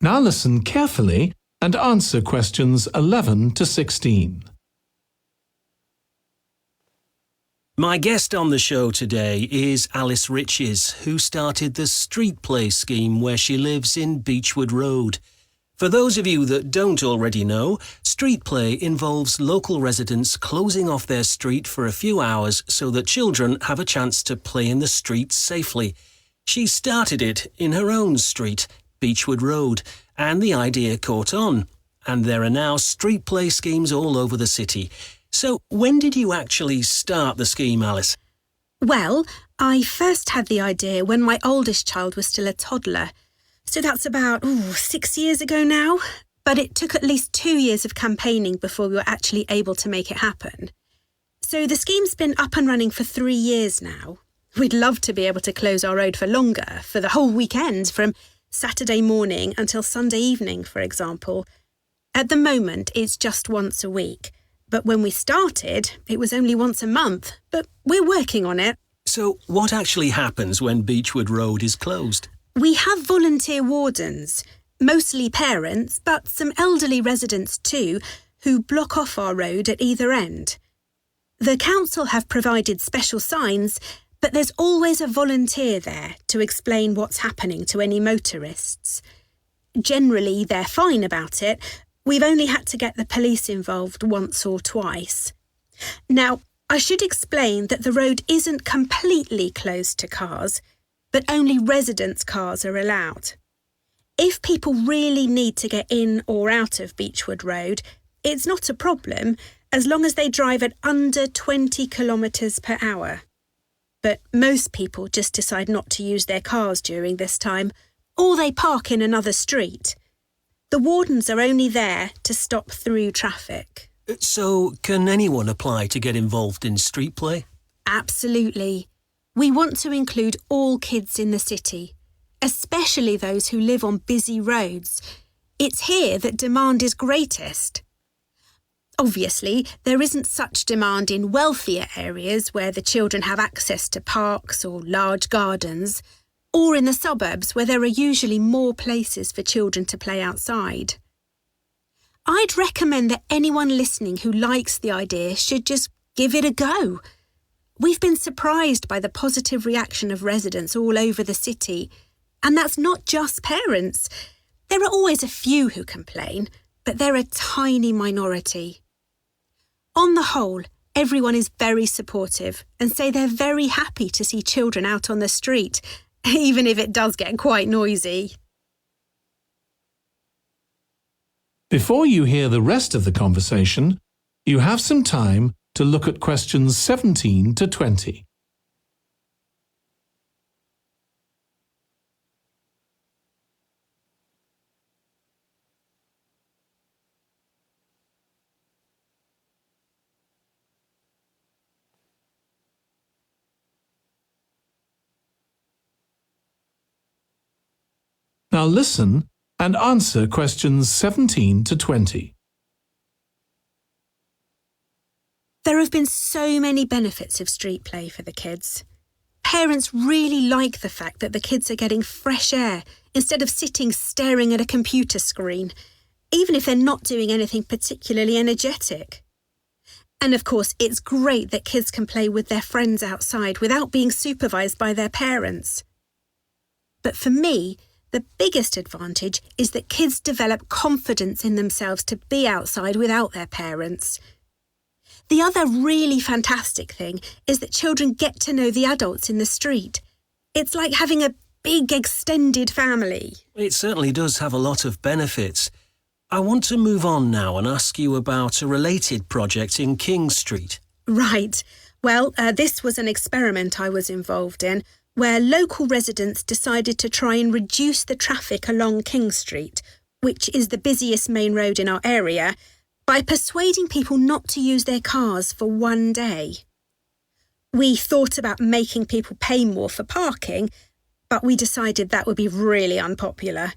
Now listen carefully and answer questions 11 to 16. My guest on the show today is Alice Riches, who started the Street Play scheme where she lives in Beechwood Road. For those of you that don't already know, Street Play involves local residents closing off their street for a few hours so that children have a chance to play in the streets safely. She started it in her own street, Beechwood Road, and the idea caught on. And there are now Street Play schemes all over the city. So when did you actually start the scheme, Alice? Well, I first had the idea when my oldest child was still a toddler. So that's about 6 years ago now. But it took at least 2 years of campaigning before we were actually able to make it happen. So the scheme's been up and running for 3 years now. We'd love to be able to close our road for longer, for the whole weekend, from Saturday morning until Sunday evening, for example. At the moment, it's just once a week. But when we started, it was only once a month. But we're working on it. So what actually happens when Beechwood Road is closed? We have volunteer wardens, mostly parents, but some elderly residents too, who block off our road at either end. The council have provided special signs, but there's always a volunteer there to explain what's happening to any motorists. Generally, they're fine about it. We've only had to get the police involved once or twice. Now, I should explain that the road isn't completely closed to cars, but only residents' cars are allowed. If people really need to get in or out of Beechwood Road, it's not a problem as long as they drive at under 20 kilometres per hour. But most people just decide not to use their cars during this time, or they park in another street. The wardens are only there to stop through traffic. So can anyone apply to get involved in Street Play? Absolutely. We want to include all kids in the city, especially those who live on busy roads. It's here that demand is greatest. Obviously, there isn't such demand in wealthier areas where the children have access to parks or large gardens, or in the suburbs where there are usually more places for children to play outside. I'd recommend that anyone listening who likes the idea should just give it a go. We've been surprised by the positive reaction of residents all over the city, and that's not just parents. There are always a few who complain, but they're a tiny minority. On the whole, everyone is very supportive and say they're very happy to see children out on the street, even if it does get quite noisy. Before you hear the rest of the conversation, you have some time to look at questions 17 to 20. Now listen and answer questions 17 to 20. There have been so many benefits of street play for the kids. Parents really like the fact that the kids are getting fresh air instead of sitting staring at a computer screen, even if they're not doing anything particularly energetic. And of course, it's great that kids can play with their friends outside without being supervised by their parents. But for me, the biggest advantage is that kids develop confidence in themselves to be outside without their parents. The other really fantastic thing is that children get to know the adults in the street. It's like having a big extended family. It certainly does have a lot of benefits. I want to move on now and ask you about a related project in King Street. Right. Well, this was an experiment I was involved in, where local residents decided to try and reduce the traffic along King Street, which is the busiest main road in our area, by persuading people not to use their cars for one day. We thought about making people pay more for parking, but we decided that would be really unpopular.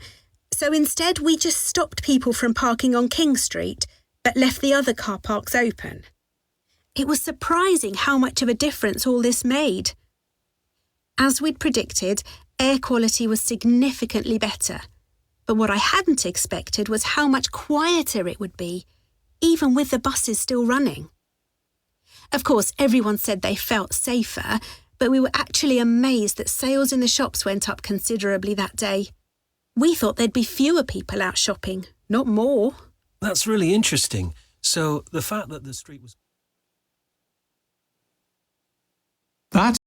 So instead, we just stopped people from parking on King Street, but left the other car parks open. It was surprising how much of a difference all this made. As we'd predicted, air quality was significantly better. But what I hadn't expected was how much quieter it would be, even with the buses still running. Of course, everyone said they felt safer, but we were actually amazed that sales in the shops went up considerably that day. We thought there'd be fewer people out shopping, not more. That's really interesting. So the fact that the street was... That